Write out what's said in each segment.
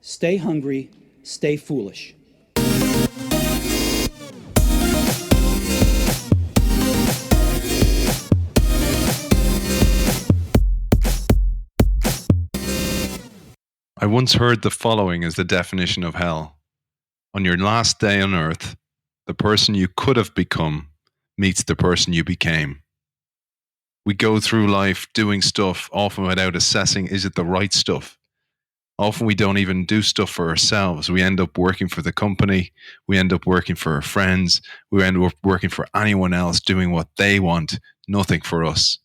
Stay hungry, stay foolish. I once heard the following as the definition of hell. On your last day on earth, the person you could have become meets the person you became. We go through life doing stuff often without assessing, is it the right stuff? Often we don't even do stuff for ourselves. We end up working for the company. We end up working for our friends. We end up working for anyone else, doing what they want, nothing for us.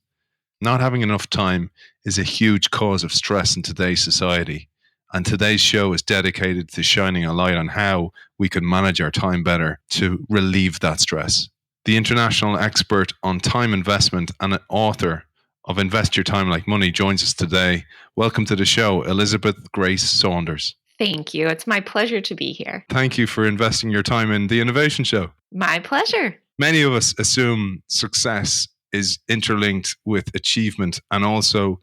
Not having enough time is a huge cause of stress in today's society. And today's show is dedicated to shining a light on how we can manage our time better to relieve that stress. The international expert on time investment and an author of Invest Your Time Like Money joins us today. Welcome to the show, Elizabeth Grace Saunders. Thank you. It's my pleasure to be here. Thank you for investing your time in the Innovation Show. My pleasure. Many of us assume success is interlinked with achievement and also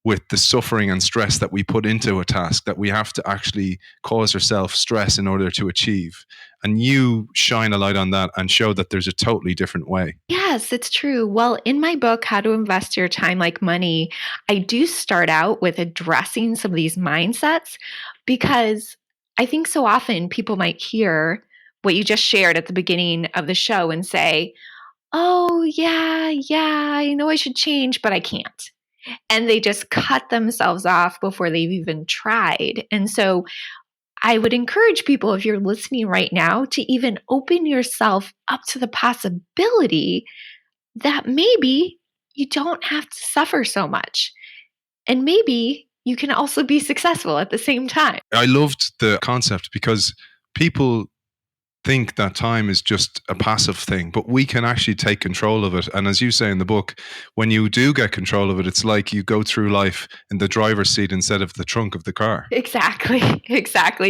with the suffering and stress that we put into a task, that we have to actually cause ourselves stress in order to achieve. And you shine a light on that and show that there's a totally different way. Yes, it's true. Well, in my book, How to Invest Your Time Like Money, I do start out with addressing some of these mindsets because I think so often people might hear what you just shared at the beginning of the show and say, oh, yeah, I know I should change, but I can't. And they just cut themselves off before they've even tried. And so I would encourage people, if you're listening right now, to even open yourself up to the possibility that maybe you don't have to suffer so much. And maybe you can also be successful at the same time. I loved the concept because people think that time is just a passive thing, but we can actually take control of it. And as you say in the book, when you do get control of it, it's like you go through life in the driver's seat instead of the trunk of the car. Exactly.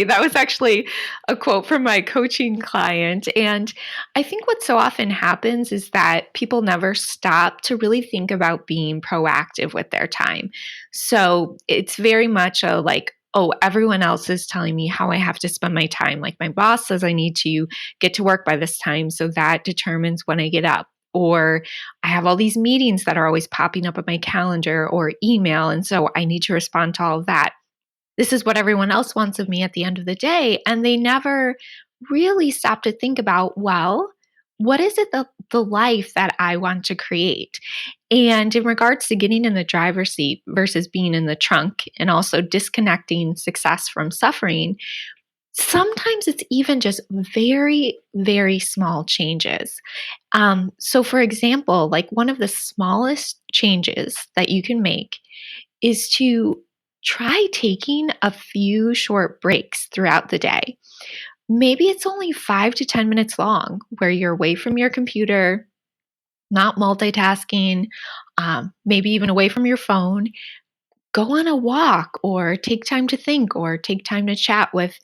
That was actually a quote from my coaching client. And I think what so often happens is that people never stop to really think about being proactive with their time. So it's very much a like, oh, everyone else is telling me how I have to spend my time. Like my boss says I need to get to work by this time, so that determines when I get up. Or I have all these meetings that are always popping up on my calendar or email, and so I need to respond to all of that. This is what everyone else wants of me at the end of the day. And they never really stop to think about, well, what is it the life that I want to create? And in regards to getting in the driver's seat versus being in the trunk and also disconnecting success from suffering, sometimes it's even just very, very small changes. So for example, like one of the smallest changes that you can make is to try taking a few short breaks throughout the day. Maybe it's only 5 to 10 minutes long where you're away from your computer, not multitasking, maybe even away from your phone. Go on a walk or take time to think or take time to chat with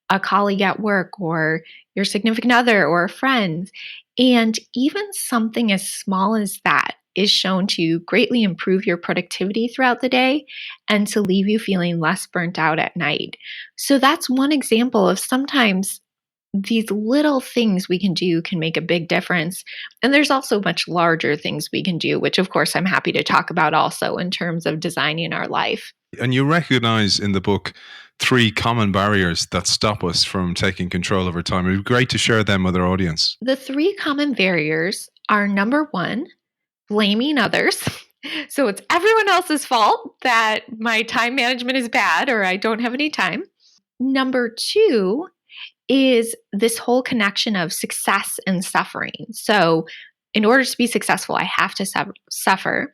a colleague at work or your significant other or a friend. And even something as small as that is shown to greatly improve your productivity throughout the day and to leave you feeling less burnt out at night. So that's one example of sometimes these little things we can do can make a big difference. And there's also much larger things we can do, which of course I'm happy to talk about also in terms of designing our life. And you recognize in the book 3 common barriers that stop us from taking control of our time. It would be great to share them with our audience. The 3 common barriers are: number 1, blaming others. So it's everyone else's fault that my time management is bad or I don't have any time. Number 2 is this whole connection of success and suffering. So in order to be successful, I have to suffer.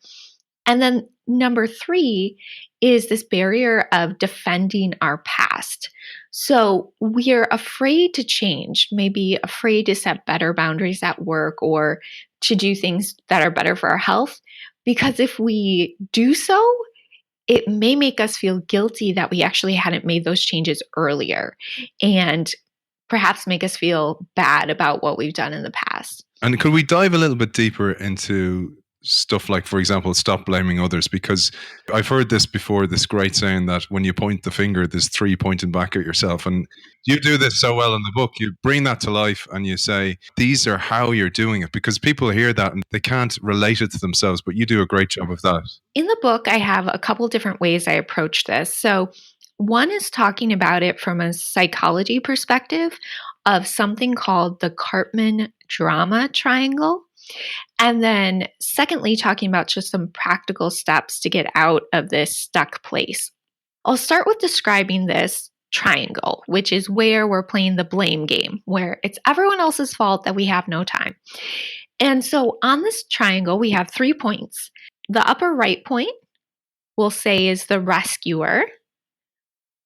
And then number 3 is this barrier of defending our past. So we're afraid to change, maybe afraid to set better boundaries at work or to do things that are better for our health. Because if we do so, it may make us feel guilty that we actually hadn't made those changes earlier and perhaps make us feel bad about what we've done in the past. And could we dive a little bit deeper into stuff like, for example, stop blaming others, because I've heard this before, this great saying that when you point the finger, there's three pointing back at yourself. And you do this so well in the book. You bring that to life and you say, these are how you're doing it, because people hear that and they can't relate it to themselves, but you do a great job of that. In the book, I have a couple different ways I approach this. So one is talking about it from a psychology perspective of something called the Cartman drama triangle. And then, secondly, talking about just some practical steps to get out of this stuck place. I'll start with describing this triangle, which is where we're playing the blame game, where it's everyone else's fault that we have no time. And so on this triangle, we have 3 points. The upper right point, we'll say, is the rescuer.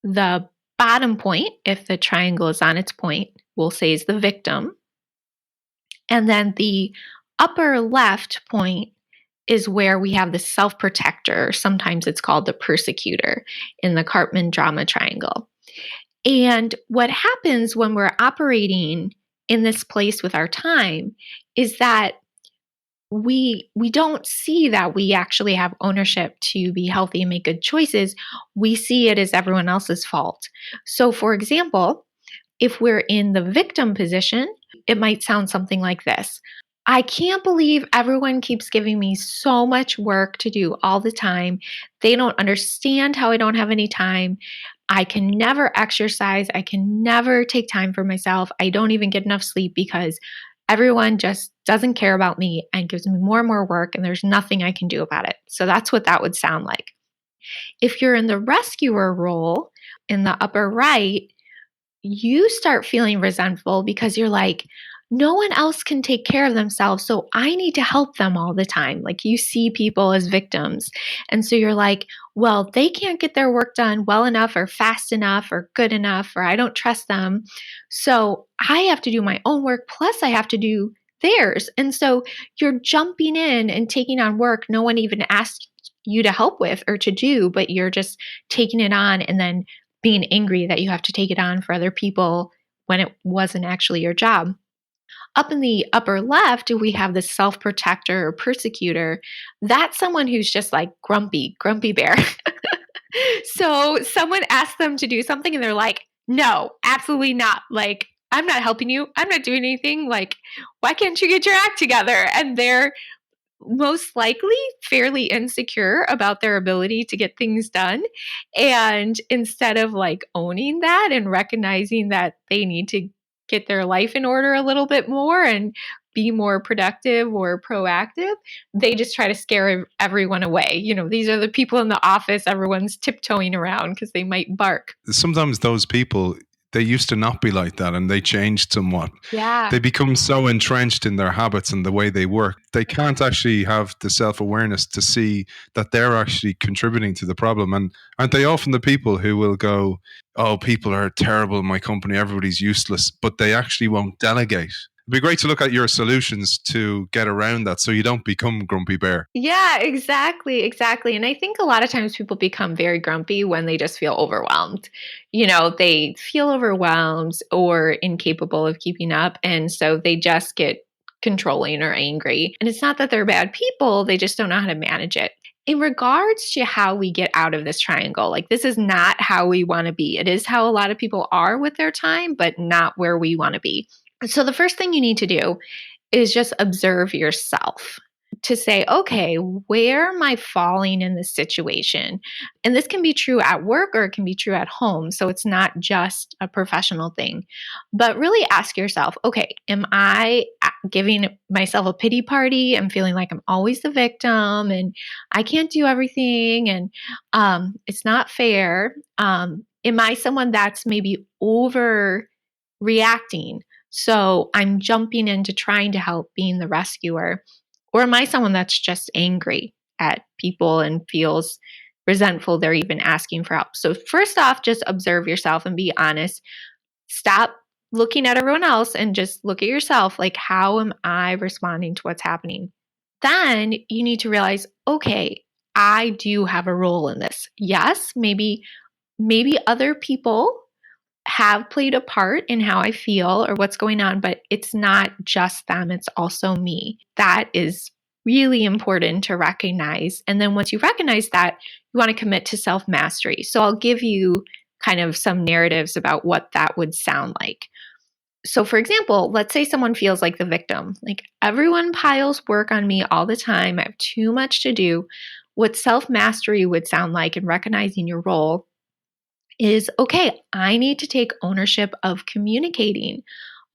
The bottom point, if the triangle is on its point, we'll say is the victim. And then the upper left point is where we have the self-protector. Sometimes it's called the persecutor in the Cartman drama triangle. And what happens when we're operating in this place with our time is that we don't see that we actually have ownership to be healthy and make good choices. We see it as everyone else's fault. So for example, if we're in the victim position, it might sound something like this. I can't believe everyone keeps giving me so much work to do all the time. They don't understand how I don't have any time. I can never exercise. I can never take time for myself. I don't even get enough sleep because everyone just doesn't care about me and gives me more and more work, and there's nothing I can do about it. So that's what that would sound like. If you're in the rescuer role in the upper right, you start feeling resentful because you're like, no one else can take care of themselves, so I need to help them all the time. Like you see people as victims. And so you're like, well, they can't get their work done well enough or fast enough or good enough, or I don't trust them. So I have to do my own work, plus I have to do theirs. And so you're jumping in and taking on work no one even asked you to help with or to do, but you're just taking it on and then being angry that you have to take it on for other people when it wasn't actually your job. Up in the upper left, we have the self-protector or persecutor. That's someone who's just like grumpy bear. So someone asks them to do something and they're like, no, absolutely not. Like, I'm not helping you. I'm not doing anything. Like, why can't you get your act together? And they're most likely fairly insecure about their ability to get things done. And instead of like owning that and recognizing that they need to get their life in order a little bit more and be more productive or proactive, they just try to scare everyone away. You know, these are the people in the office everyone's tiptoeing around because they might bark. Sometimes those people, they used to not be like that and they changed somewhat. Yeah. They become so entrenched in their habits and the way they work. They can't actually have the self-awareness to see that they're actually contributing to the problem. And aren't they often the people who will go, oh, people are terrible in my company, everybody's useless, but they actually won't delegate? It'd be great to look at your solutions to get around that so you don't become grumpy bear. Yeah, exactly. And I think a lot of times people become very grumpy when they just feel overwhelmed. You know, they feel overwhelmed or incapable of keeping up. And so they just get controlling or angry. And it's not that they're bad people, they just don't know how to manage it. In regards to how we get out of this triangle, like this is not how we want to be. It is how a lot of people are with their time, but not where we want to be. So the first thing you need to do is just observe yourself to say, okay, where am I falling in this situation? And this can be true at work or it can be true at home. So it's not just a professional thing, but really ask yourself, okay, am I giving myself a pity party? I'm feeling like I'm always the victim and I can't do everything and it's not fair. Am I someone that's maybe overreacting? So I'm jumping into trying to help, being the rescuer. Or am I someone that's just angry at people and feels resentful they're even asking for help? So first off, just observe yourself and be honest. Stop looking at everyone else and just look at yourself. Like, how am I responding to what's happening? Then you need to realize, okay, I do have a role in this. Yes, maybe other people have played a part in how I feel or what's going on, but it's not just them, it's also me. That is really important to recognize. And then once you recognize that, you want to commit to self-mastery. So I'll give you kind of some narratives about what that would sound like. So, for example, let's say someone feels like the victim, like everyone piles work on me all the time. I have too much to do. What self mastery would sound like in recognizing your role is okay, I need to take ownership of communicating.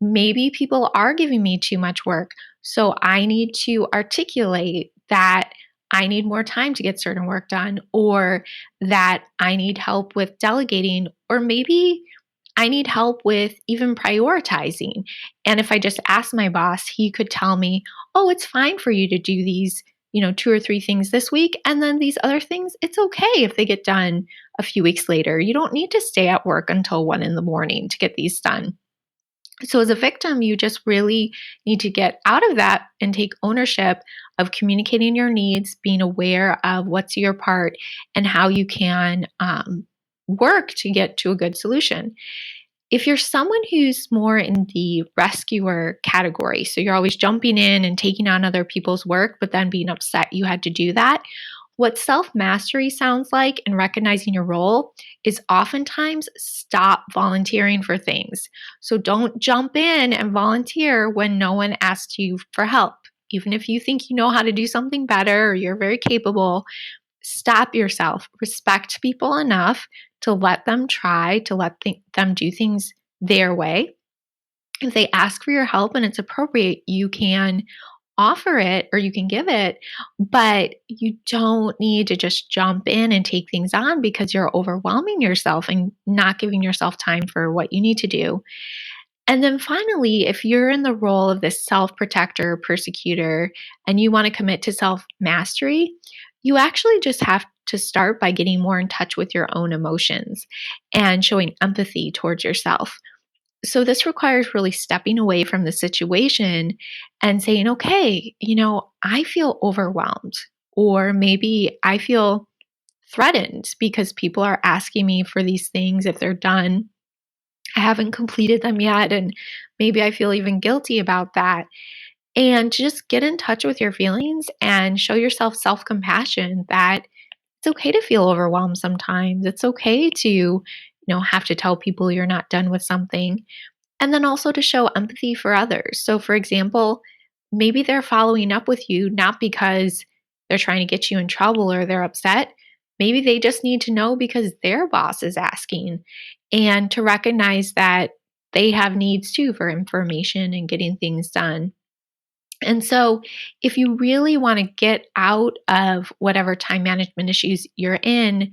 Maybe people are giving me too much work. So I need to articulate that I need more time to get certain work done, or that I need help with delegating, or maybe I need help with even prioritizing. And if I just ask my boss, he could tell me, oh, it's fine for you to do these, 2 or 3 things this week. And then these other things, it's okay if they get done a few weeks later. You don't need to stay at work until 1 in the morning to get these done. So, as a victim, you just really need to get out of that and take ownership of communicating your needs, being aware of what's your part and how you can work to get to a good solution. If you're someone who's more in the rescuer category, so you're always jumping in and taking on other people's work, but then being upset you had to do that, what self mastery sounds like and recognizing your role is oftentimes stop volunteering for things. So don't jump in and volunteer when no one asks you for help. Even if you think you know how to do something better or you're very capable, stop yourself. Respect people enough to let them try, to let them do things their way. If they ask for your help and it's appropriate, you can offer it or you can give it, but you don't need to just jump in and take things on because you're overwhelming yourself and not giving yourself time for what you need to do. And then finally, if you're in the role of this self protector, persecutor, and you want to commit to self mastery, you actually just have to start by getting more in touch with your own emotions and showing empathy towards yourself. So this requires really stepping away from the situation and saying, okay, I feel overwhelmed, or maybe I feel threatened because people are asking me for these things if they're done. I haven't completed them yet. And maybe I feel even guilty about that. And just get in touch with your feelings and show yourself self compassion that it's okay to feel overwhelmed sometimes. It's okay to, have to tell people you're not done with something. And then also to show empathy for others. So, for example, maybe they're following up with you not because they're trying to get you in trouble or they're upset. Maybe they just need to know because their boss is asking, and to recognize that they have needs too for information and getting things done. And so, if you really want to get out of whatever time management issues you're in,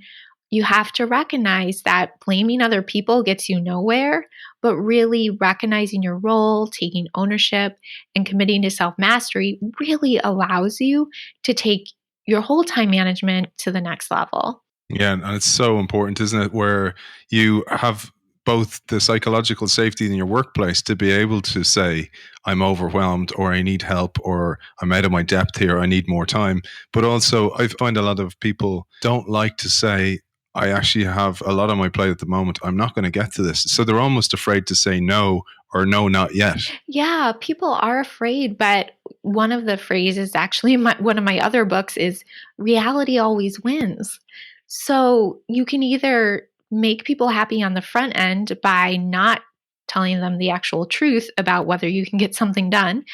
you have to recognize that blaming other people gets you nowhere, but really recognizing your role, taking ownership, and committing to self mastery really allows you to take your whole time management to the next level. Yeah, and it's so important, isn't it? Where you have both the psychological safety in your workplace to be able to say, I'm overwhelmed, or I need help, or I'm out of my depth here, I need more time. But also, I find a lot of people don't like to say, I actually have a lot on my plate at the moment. I'm not going to get to this. So they're almost afraid to say no, or no, not yet. Yeah, people are afraid, but one of the phrases actually in one of my other books is reality always wins. So you can either make people happy on the front end by not telling them the actual truth about whether you can get something done,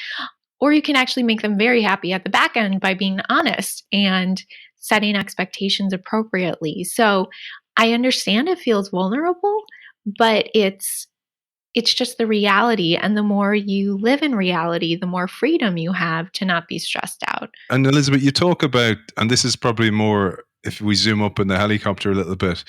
or you can actually make them very happy at the back end by being honest and setting expectations appropriately. So I understand it feels vulnerable, but it's just the reality. And the more you live in reality, the more freedom you have to not be stressed out. And Elizabeth, you talk about, and this is probably more if we zoom up in the helicopter a little bit,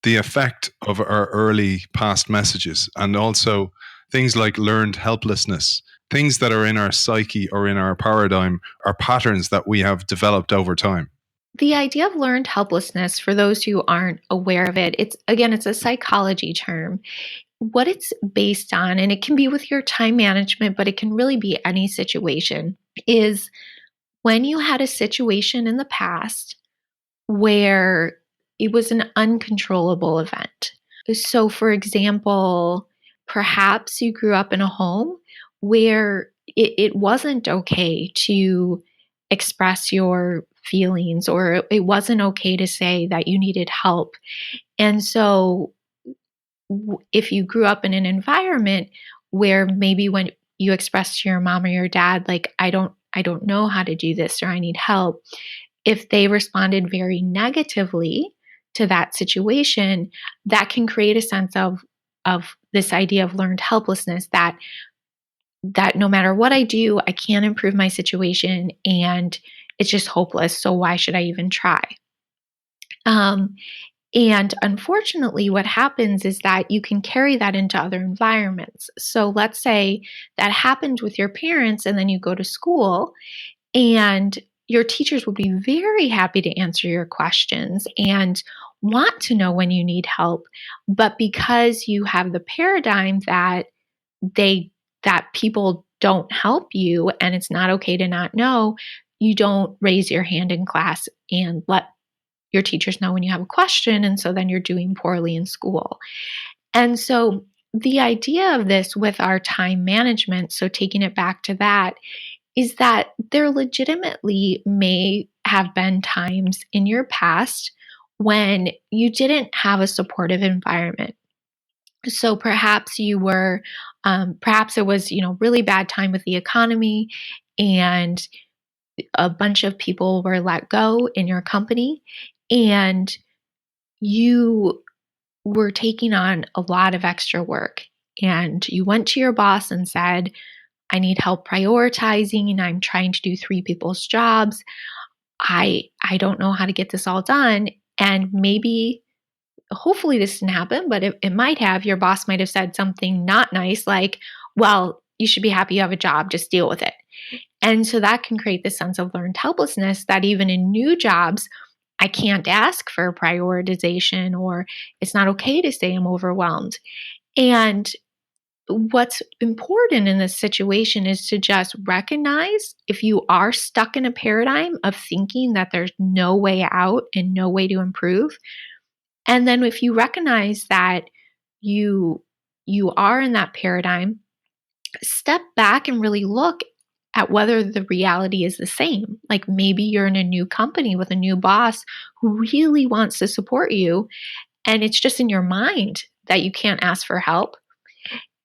the effect of our early past messages, and also things like learned helplessness, things that are in our psyche or in our paradigm are patterns that we have developed over time. The idea of learned helplessness, for those who aren't aware of it, it's a psychology term. What it's based on, and it can be with your time management, but it can really be any situation, is when you had a situation in the past where it was an uncontrollable event. So, for example, perhaps you grew up in a home where it wasn't okay to express your feelings, or it wasn't okay to say that you needed help. And so if you grew up in an environment where maybe when you express to your mom or your dad, like, I don't know how to do this, or I need help, if they responded very negatively to that situation, that can create a sense of this idea of learned helplessness, that no matter what I do, I can't improve my situation and it's just hopeless. So why should I even try? Um, and unfortunately, what happens is that you can carry that into other environments. So let's say that happened with your parents, and then you go to school, and your teachers will be very happy to answer your questions and want to know when you need help. But because you have the paradigm they that people don't help you and it's not okay to not know, you don't raise your hand in class and let your teachers know when you have a question. And so then you're doing poorly in school. And so the idea of this with our time management, so taking it back to that, is that there legitimately may have been times in your past when you didn't have a supportive environment. So perhaps perhaps it was, really bad time with the economy, and a bunch of people were let go in your company, and you were taking on a lot of extra work. And you went to your boss and said, I need help prioritizing. I'm trying to do three people's jobs. I don't know how to get this all done. And maybe, hopefully this didn't happen, but it might have. Your boss might have said something not nice, like, well, you should be happy you have a job, just deal with it. And so that can create this sense of learned helplessness that even in new jobs, I can't ask for prioritization, or it's not okay to say I'm overwhelmed. And what's important in this situation is to just recognize if you are stuck in a paradigm of thinking that there's no way out and no way to improve. And then if you recognize that you you are in that paradigm, step back and really look at whether the reality is the same. Like maybe you're in a new company with a new boss who really wants to support you, and it's just in your mind that you can't ask for help.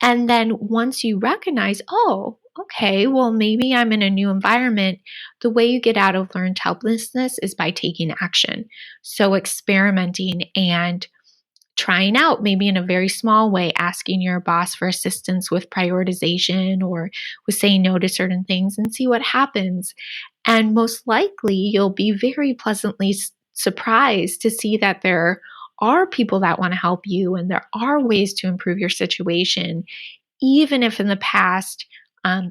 And then once you recognize, oh, okay, well, maybe I'm in a new environment, the way you get out of learned helplessness is by taking action. So experimenting and trying out, maybe in a very small way, asking your boss for assistance with prioritization or with saying no to certain things, and see what happens. And most likely, you'll be very pleasantly surprised to see that there are people that want to help you and there are ways to improve your situation, even if in the past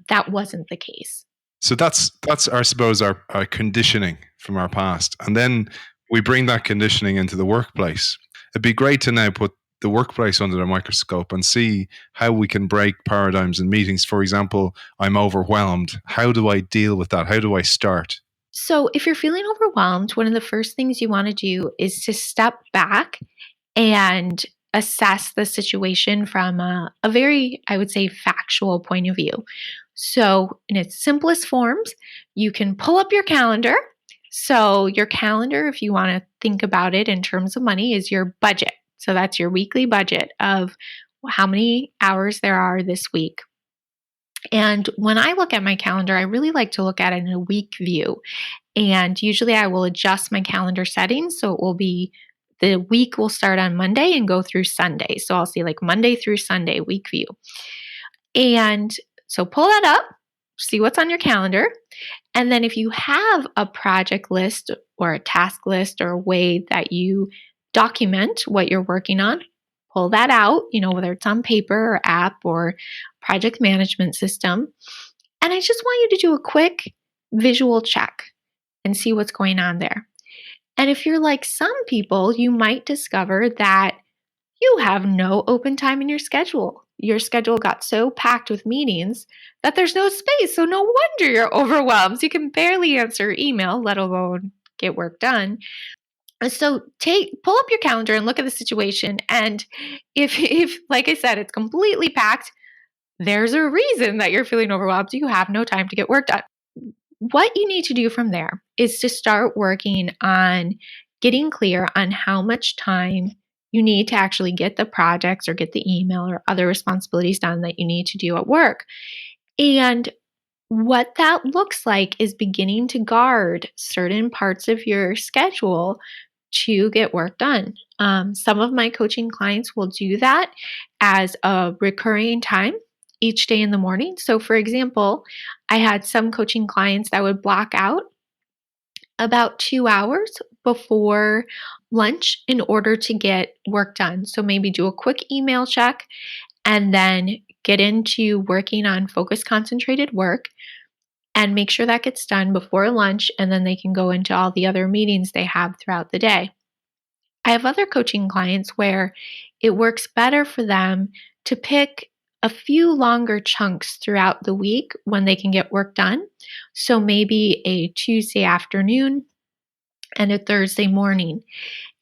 that wasn't the case. So that's I suppose our conditioning from our past, and then we bring that conditioning into the workplace. It'd be great to now put the workplace under the microscope and see how we can break paradigms in meetings. For example, I'm overwhelmed. How do I deal with that? How do I start? So, if you're feeling overwhelmed, one of the first things you want to do is to step back and assess the situation from a very, I would say, factual point of view. So, in its simplest forms, you can pull up your calendar. So, your calendar, if you want to think about it in terms of money, is your budget. So, that's your weekly budget of how many hours there are this week. And when I look at my calendar, I really like to look at it in a week view. And usually I will adjust my calendar settings. So it will be the week will start on Monday and go through Sunday. So I'll see like Monday through Sunday week view. And so pull that up, see what's on your calendar. And then if you have a project list or a task list or a way that you document what you're working on, pull that out, whether it's on paper or app or project management system. And I just want you to do a quick visual check and see what's going on there. And if you're like some people, you might discover that you have no open time in your schedule. Your schedule got so packed with meetings that there's no space. So no wonder you're overwhelmed. You can barely answer email, let alone get work done. So pull up your calendar and look at the situation. And if like I said, it's completely packed, there's a reason that you're feeling overwhelmed. You have no time to get work done. what you need to do from there is to start working on getting clear on how much time you need to actually get the projects or get the email or other responsibilities done that you need to do at work. And what that looks like is beginning to guard certain parts of your schedule to get work done. Some of my coaching clients will do that as a recurring time each day in the morning. So, for example, I had some coaching clients that would block out about 2 hours before lunch in order to get work done. So, maybe do a quick email check and then get into working on focused, concentrated work and make sure that gets done before lunch. And then they can go into all the other meetings they have throughout the day. I have other coaching clients where it works better for them to pick a few longer chunks throughout the week when they can get work done. So maybe a Tuesday afternoon and a Thursday morning.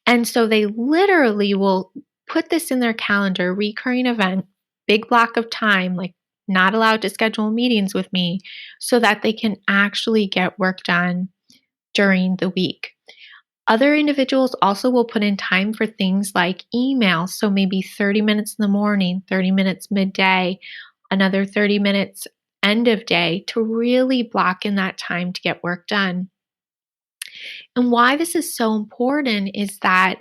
And so they literally will put this in their calendar, recurring event, big block of time, like not allowed to schedule meetings with me, so that they can actually get work done during the week. Other individuals also will put in time for things like email. So maybe 30 minutes in the morning, 30 minutes midday, another 30 minutes end of day to really block in that time to get work done. And why this is so important is that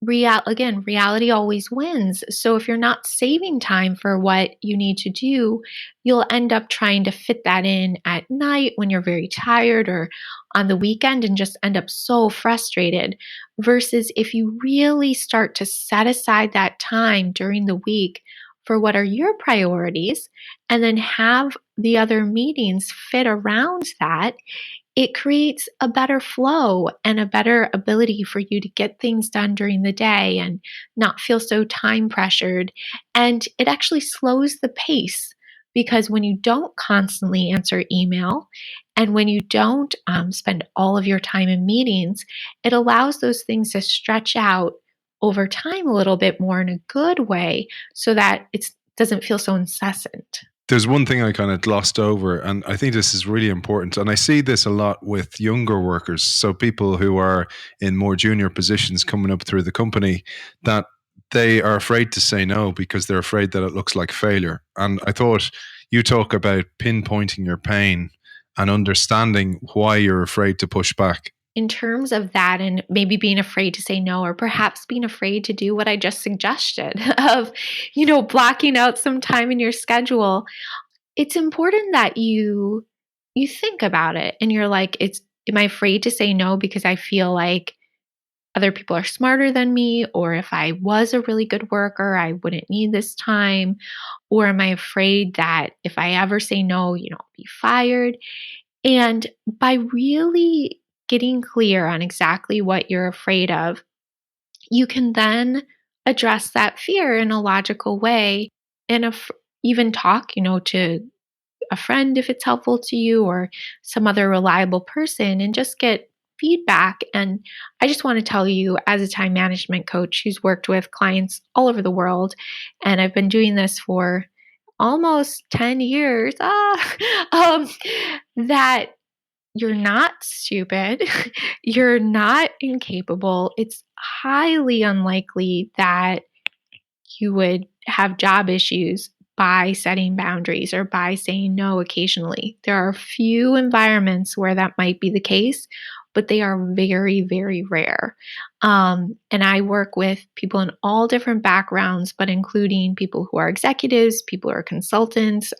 reality always wins. So if you're not saving time for what you need to do, you'll end up trying to fit that in at night when you're very tired or on the weekend and just end up so frustrated. Versus if you really start to set aside that time during the week for what are your priorities and then have the other meetings fit around that, it creates a better flow and a better ability for you to get things done during the day and not feel so time pressured. And it actually slows the pace because when you don't constantly answer email and when you don't spend all of your time in meetings, it allows those things to stretch out over time a little bit more in a good way so that it doesn't feel so incessant. There's one thing I kind of glossed over, and I think this is really important. And I see this a lot with younger workers. So people who are in more junior positions coming up through the company, that they are afraid to say no because they're afraid that it looks like failure. And I thought you talk about pinpointing your pain and understanding why you're afraid to push back. In terms of that and maybe being afraid to say no, or perhaps being afraid to do what I just suggested of, blocking out some time in your schedule, it's important that you think about it and you're like, am I afraid to say no because I feel like other people are smarter than me? Or if I was a really good worker, I wouldn't need this time? Or am I afraid that if I ever say no, I'll be fired? And by really getting clear on exactly what you're afraid of, you can then address that fear in a logical way and even talk, to a friend if it's helpful to you or some other reliable person and just get feedback. And I just want to tell you, as a time management coach who's worked with clients all over the world, and I've been doing this for almost 10 years, that you're not stupid. You're not incapable. It's highly unlikely that you would have job issues by setting boundaries or by saying no occasionally. There are a few environments where that might be the case, but they are very, very rare. And I work with people in all different backgrounds, but including people who are executives, people who are consultants,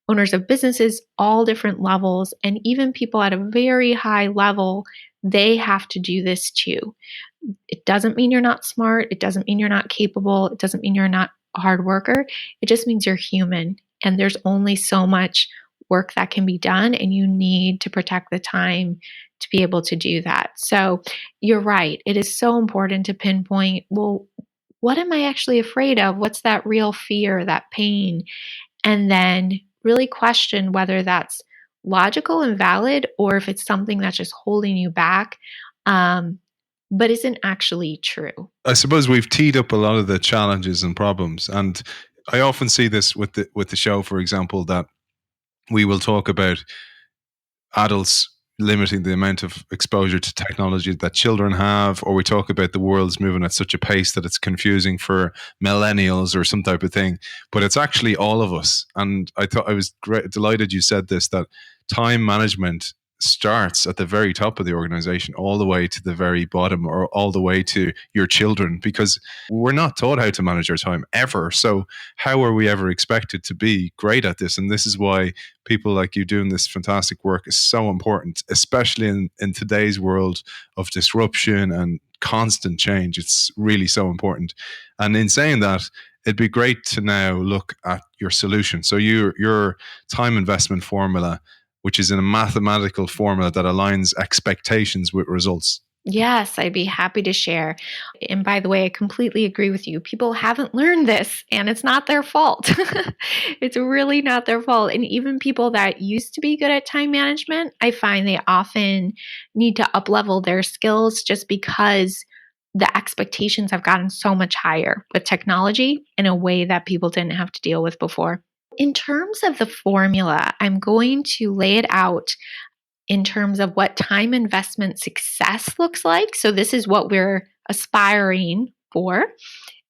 owners of businesses, all different levels, and even people at a very high level, they have to do this too. It doesn't mean you're not smart. It doesn't mean you're not capable. It doesn't mean you're not a hard worker. It just means you're human. And there's only so much work that can be done, and you need to protect the time to be able to do that. So you're right. It is so important to pinpoint, well, what am I actually afraid of? What's that real fear, that pain? And then really question whether that's logical and valid or if it's something that's just holding you back, but isn't actually true. I suppose we've teed up a lot of the challenges and problems, and I often see this with the show, for example, that we will talk about adults limiting the amount of exposure to technology that children have, or we talk about the world's moving at such a pace that it's confusing for millennials or some type of thing. But it's actually all of us. And I was delighted you said this, that time management starts at the very top of the organization, all the way to the very bottom, or all the way to your children, because we're not taught how to manage our time ever. So how are we ever expected to be great at this? And this is why people like you doing this fantastic work is so important, especially in today's world of disruption and constant change. It's really so important. And in saying that, it'd be great to now look at your solution. So your time investment formula, which is in a mathematical formula that aligns expectations with results. Yes, I'd be happy to share. And by the way, I completely agree with you. People haven't learned this, and it's not their fault. It's really not their fault. And even people that used to be good at time management, I find they often need to up-level their skills just because the expectations have gotten so much higher with technology in a way that people didn't have to deal with before. In terms of the formula, I'm going to lay it out in terms of what time investment success looks like. So this is what we're aspiring for.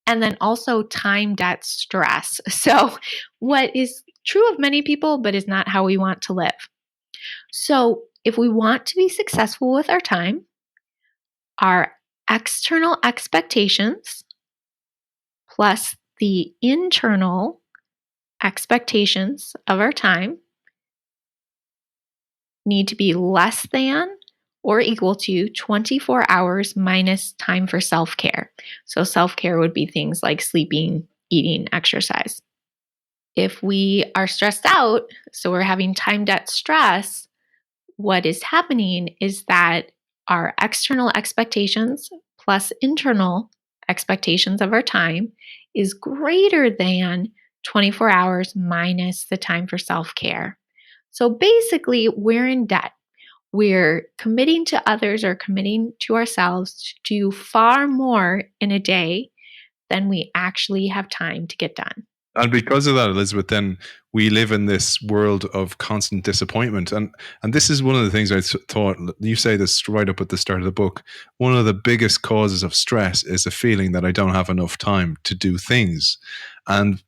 And then also time debt stress. So what is true of many people, but is not how we want to live. So if we want to be successful with our time, our external expectations plus the internal expectations of our time need to be less than or equal to 24 hours minus time for self-care. So self-care would be things like sleeping, eating, exercise. If we are stressed out, so we're having time debt stress, what is happening is that our external expectations plus internal expectations of our time is greater than 24 hours minus the time for self-care. So basically, we're in debt. We're committing to others or committing to ourselves to do far more in a day than we actually have time to get done. And because of that, Elizabeth, then we live in this world of constant disappointment. And this is one of the things I thought, you say this right up at the start of the book, one of the biggest causes of stress is a feeling that I don't have enough time to do things. And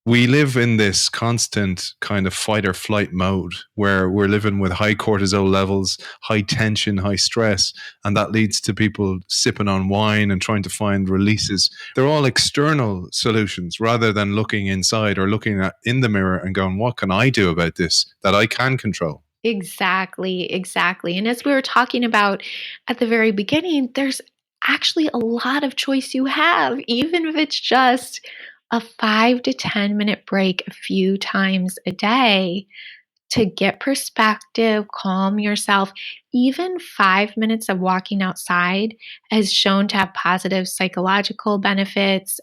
we live in this constant kind of fight or flight mode where we're living with high cortisol levels, high tension, high stress, and that leads to people sipping on wine and trying to find releases. They're all external solutions rather than looking inside or looking in the mirror and going, what can I do about this that I can control? Exactly. And as we were talking about at the very beginning, there's actually a lot of choice you have, even if it's just a 5 to 10 minute break a few times a day to get perspective, calm yourself. Even 5 minutes of walking outside has shown to have positive psychological benefits,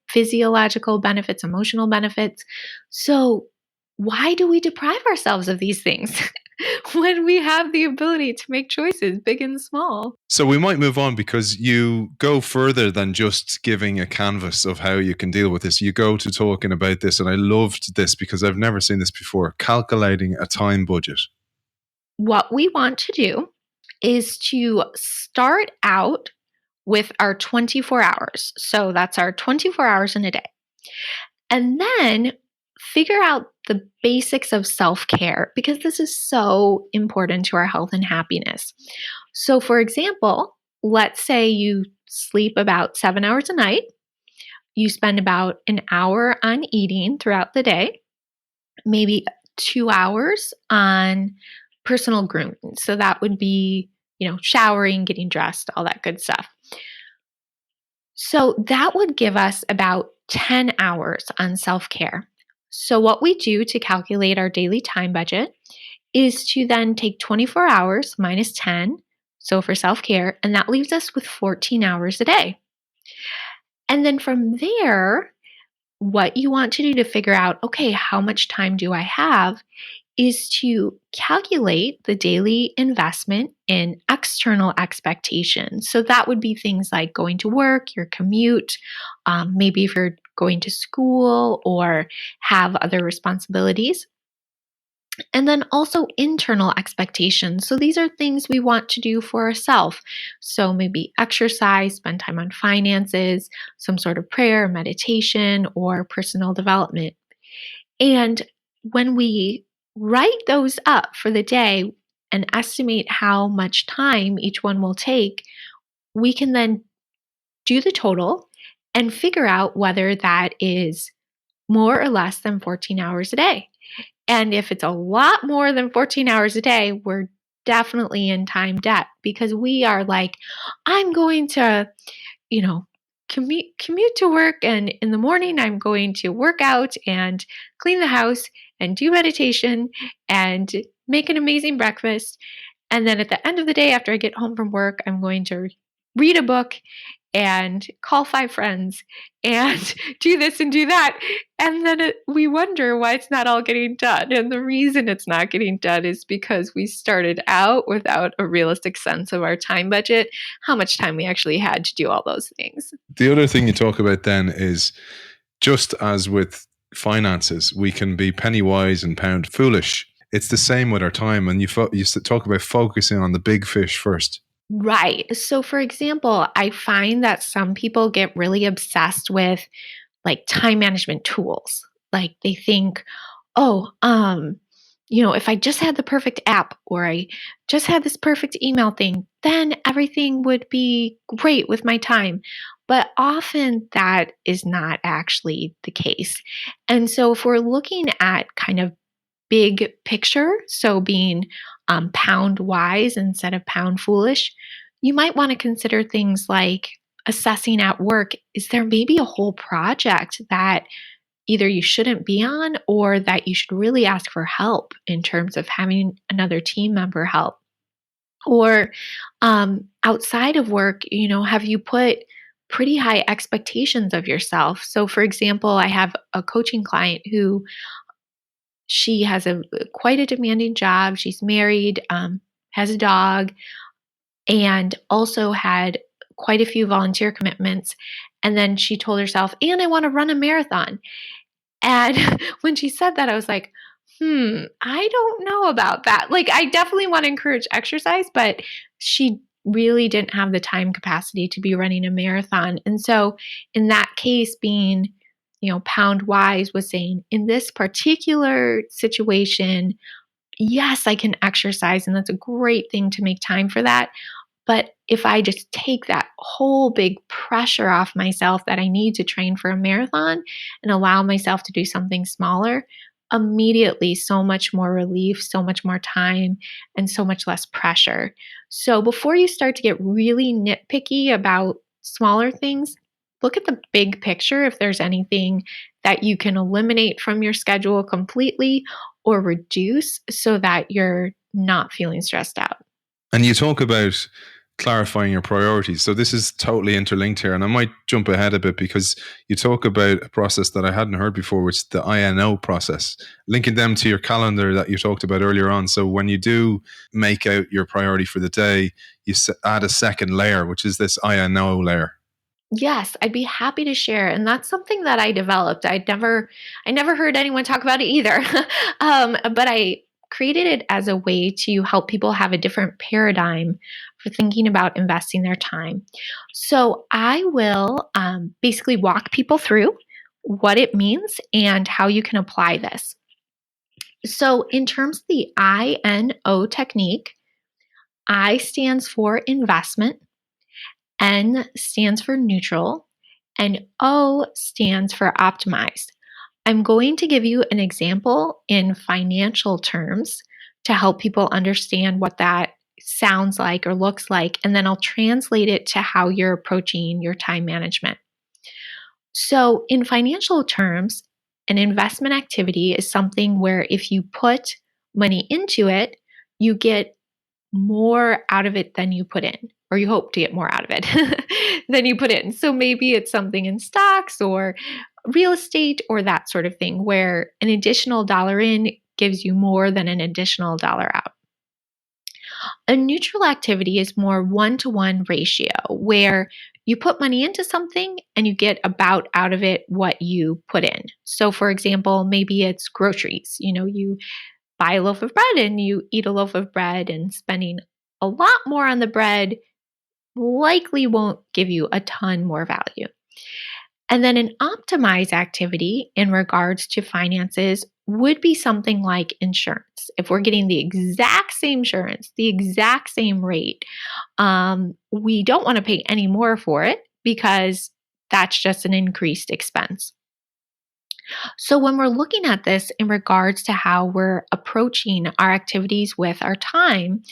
physiological benefits, emotional benefits. So, why do we deprive ourselves of these things when we have the ability to make choices, big and small? So we might move on because you go further than just giving a canvas of how you can deal with this. You go to talking about this, and I loved this because I've never seen this before, calculating a time budget. What we want to do is to start out with our 24 hours. So that's our 24 hours in a day. And then figure out the basics of self-care because this is so important to our health and happiness. So, for example, let's say you sleep about 7 hours a night. You spend about an hour on eating throughout the day, maybe 2 hours on personal grooming. So that would be, showering, getting dressed, all that good stuff. So that would give us about 10 hours on self-care. So what we do to calculate our daily time budget is to then take 24 hours minus 10, so for self-care, and that leaves us with 14 hours a day. And then from there, what you want to do to figure out, okay, how much time do I have, is to calculate the daily investment in external expectations. So that would be things like going to work, your commute, maybe if you're going to school or have other responsibilities. And then also internal expectations. So these are things we want to do for ourselves. So maybe exercise, spend time on finances, some sort of prayer, meditation, or personal development. And when we write those up for the day and estimate how much time each one will take, we can then do the total and figure out whether that is more or less than 14 hours a day. And if it's a lot more than 14 hours a day, we're definitely in time debt because we are like, I'm going to, you know, commute to work, and in the morning I'm going to work out and clean the house and do meditation and make an amazing breakfast. And then at the end of the day, after I get home from work, I'm going to read a book and call 5 friends and do this and do that. And then we wonder why it's not all getting done. And the reason it's not getting done is because we started out without a realistic sense of our time budget, how much time we actually had to do all those things. The other thing you talk about then is, just as with finances, we can be penny wise and pound foolish. It's the same with our time. And you talk about focusing on the big fish first. Right. So, for example, I find that some people get really obsessed with like time management tools. Like they think, oh, if I just had the perfect app or I just had this perfect email thing, then everything would be great with my time. But often that is not actually the case. And so, if we're looking at kind of big picture, so being pound wise instead of pound foolish, you might want to consider things like assessing at work. Is there maybe a whole project that either you shouldn't be on or that you should really ask for help in terms of having another team member help? Or outside of work, have you put pretty high expectations of yourself? So, for example, I have a coaching client who she has quite a demanding job. She's married, has a dog, and also had quite a few volunteer commitments. And then she told herself, and I want to run a marathon. And when she said that, I was like, I don't know about that. Like, I definitely want to encourage exercise, but she really didn't have the time capacity to be running a marathon. And so, in that case, being, pound wise was saying, in this particular situation, yes, I can exercise, and that's a great thing to make time for that. But if I just take that whole big pressure off myself that I need to train for a marathon and allow myself to do something smaller, immediately so much more relief, so much more time, and so much less pressure. So before you start to get really nitpicky about smaller things, look at the big picture if there's anything that you can eliminate from your schedule completely or reduce so that you're not feeling stressed out. And you talk about clarifying your priorities. So this is totally interlinked here. And I might jump ahead a bit because you talk about a process that I hadn't heard before, which is the INO process, linking them to your calendar that you talked about earlier on. So when you do make out your priority for the day, you add a second layer, which is this INO layer. Yes, I'd be happy to share. And that's something that I developed. I never heard anyone talk about it either. But I created it as a way to help people have a different paradigm for thinking about investing their time. So I will basically walk people through what it means and how you can apply this. So, in terms of the INO technique, I stands for investment. N stands for neutral, and O stands for optimized. I'm going to give you an example in financial terms to help people understand what that sounds like or looks like, and then I'll translate it to how you're approaching your time management. So, in financial terms, an investment activity is something where if you put money into it, you get more out of it than you put in, or you hope to get more out of it than you put in. So maybe it's something in stocks or real estate or that sort of thing, where an additional dollar in gives you more than an additional dollar out. A neutral activity is more one-to-one ratio, where you put money into something and you get about out of it what you put in. So for example, maybe it's groceries. You buy a loaf of bread and you eat a loaf of bread, and spending a lot more on the bread likely won't give you a ton more value. And then an optimized activity in regards to finances would be something like insurance. If we're getting the exact same insurance, the exact same rate, we don't want to pay any more for it because that's just an increased expense. So, when we're looking at this in regards to how we're approaching our activities with our time,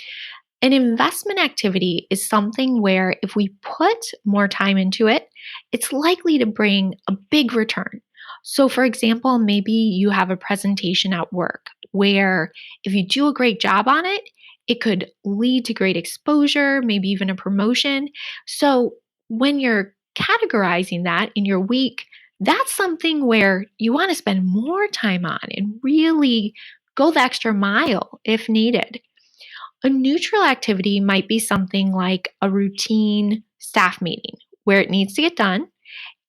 an investment activity is something where if we put more time into it, it's likely to bring a big return. So, for example, maybe you have a presentation at work where if you do a great job on it, it could lead to great exposure, maybe even a promotion. So, when you're categorizing that in your week, that's something where you want to spend more time on and really go the extra mile if needed. A neutral activity might be something like a routine staff meeting where it needs to get done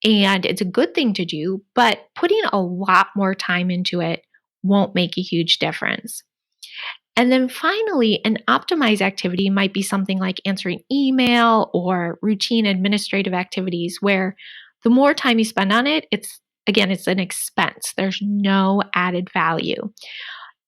and it's a good thing to do, but putting a lot more time into it won't make a huge difference. And then finally, an optimized activity might be something like answering email or routine administrative activities where the more time you spend on it, it's an expense. There's no added value.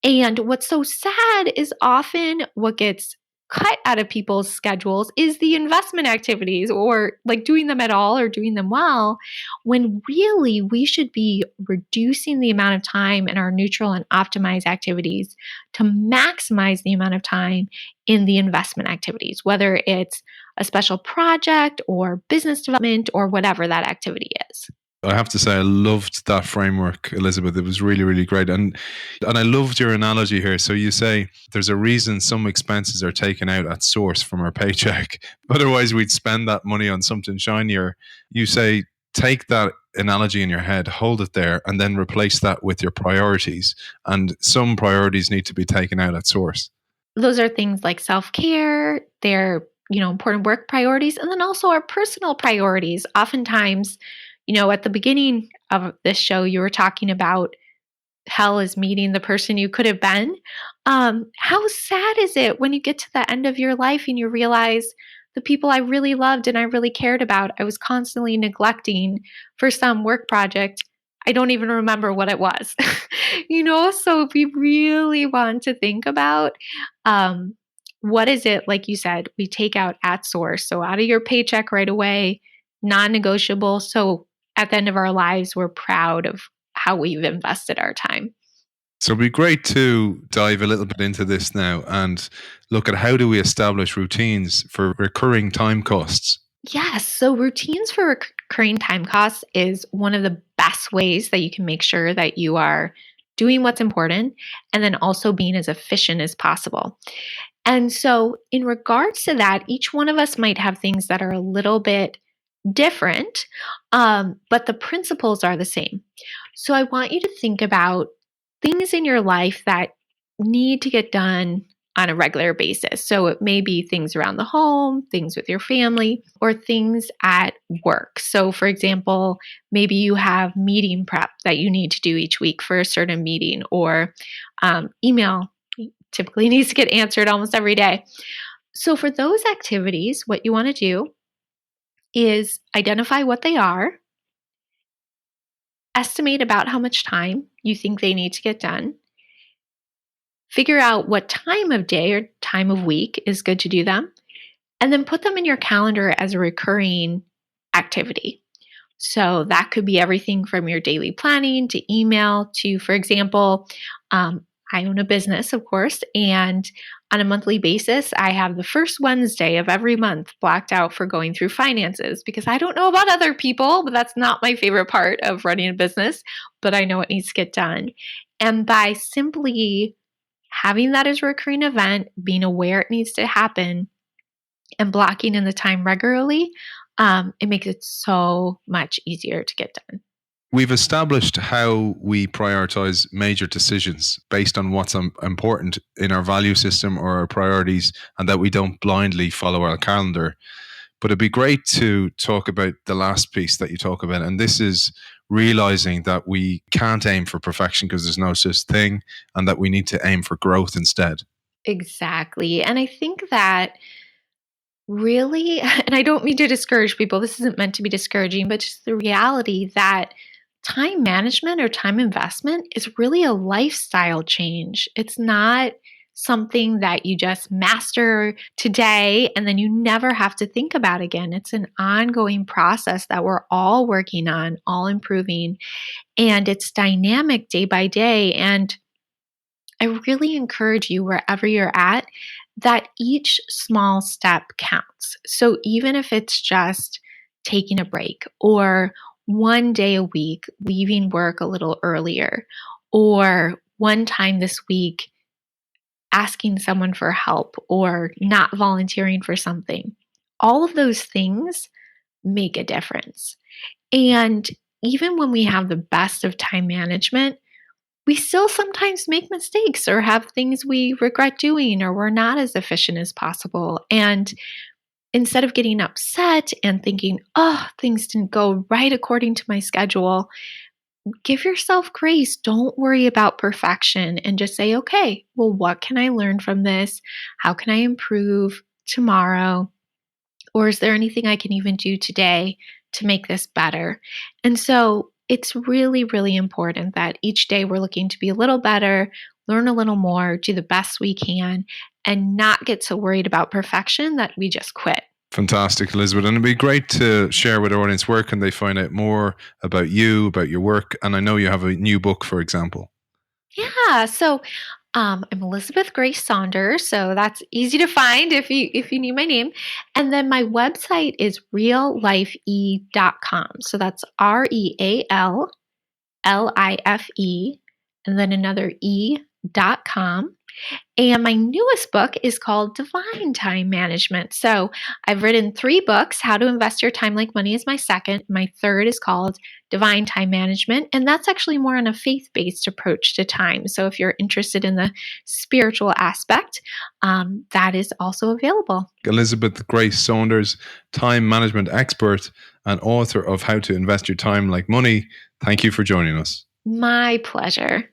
And what's so sad is often what gets cut out of people's schedules is the investment activities, or like doing them at all or doing them well, when really we should be reducing the amount of time in our neutral and optimized activities to maximize the amount of time in the investment activities, whether it's a special project or business development or whatever that activity is. I have to say, I loved that framework, Elizabeth. It was really, really great. And I loved your analogy here. So you say there's a reason some expenses are taken out at source from our paycheck. Otherwise, we'd spend that money on something shinier. You say, take that analogy in your head, hold it there, and then replace that with your priorities. And some priorities need to be taken out at source. Those are things like self-care, they're, important work priorities, and then also our personal priorities. Oftentimes, at the beginning of this show, you were talking about hell is meeting the person you could have been. How sad is it when you get to the end of your life and you realize the people I really loved and I really cared about, I was constantly neglecting for some work project. I don't even remember what it was. So we really want to think about what is it, like you said, we take out at source. So out of your paycheck right away, non-negotiable. So at the end of our lives, we're proud of how we've invested our time. So it'd be great to dive a little bit into this now and look at how do we establish routines for recurring time costs. Yes. So routines for recurring time costs is one of the best ways that you can make sure that you are doing what's important and then also being as efficient as possible. And so in regards to that, each one of us might have things that are a little bit different, but the principles are the same. So I want you to think about things in your life that need to get done on a regular basis. So it may be things around the home, things with your family, or things at work. So, for example, maybe you have meeting prep that you need to do each week for a certain meeting, or email typically needs to get answered almost every day. So, for those activities, what you want to do is identify what they are, estimate about how much time you think they need to get done, figure out what time of day or time of week is good to do them, and then put them in your calendar as a recurring activity. So that could be everything from your daily planning to email to, for example, I own a business, of course, and on a monthly basis, I have the first Wednesday of every month blocked out for going through finances because I don't know about other people, but that's not my favorite part of running a business, but I know it needs to get done. And by simply having that as a recurring event, being aware it needs to happen, and blocking in the time regularly, it makes it so much easier to get done. We've established how we prioritize major decisions based on what's important in our value system or our priorities, and that we don't blindly follow our calendar. But it'd be great to talk about the last piece that you talk about, and this is realizing that we can't aim for perfection because there's no such thing, and that we need to aim for growth instead. Exactly. And I think that really, and I don't mean to discourage people, this isn't meant to be discouraging, but just the reality that time management or time investment is really a lifestyle change. It's not something that you just master today and then you never have to think about again. It's an ongoing process that we're all working on, all improving, and it's dynamic day by day. And I really encourage you, wherever you're at, that each small step counts. So even if it's just taking a break or one day a week, leaving work a little earlier, or one time this week, asking someone for help or not volunteering for something, all of those things make a difference. And even when we have the best of time management, we still sometimes make mistakes or have things we regret doing or we're not as efficient as possible. And instead of getting upset and thinking, oh, things didn't go right according to my schedule, give yourself grace. Don't worry about perfection and just say, okay, well, what can I learn from this? How can I improve tomorrow? Or is there anything I can even do today to make this better? And so it's really, really important that each day we're looking to be a little better, learn a little more, do the best we can, and not get so worried about perfection that we just quit. Fantastic, Elizabeth. And it'd be great to share with our audience where can they find out more about you, about your work. And I know you have a new book, for example. Yeah. So I'm Elizabeth Grace Saunders. So that's easy to find if you need my name. And then my website is reallifee.com. So that's REALLIFE and then another E.com. And my newest book is called Divine Time Management. So I've written 3 books. How to Invest Your Time Like Money is my second. My third is called Divine Time Management. And that's actually more on a faith-based approach to time. So if you're interested in the spiritual aspect, that is also available. Elizabeth Grace Saunders, time management expert and author of How to Invest Your Time Like Money. Thank you for joining us. My pleasure.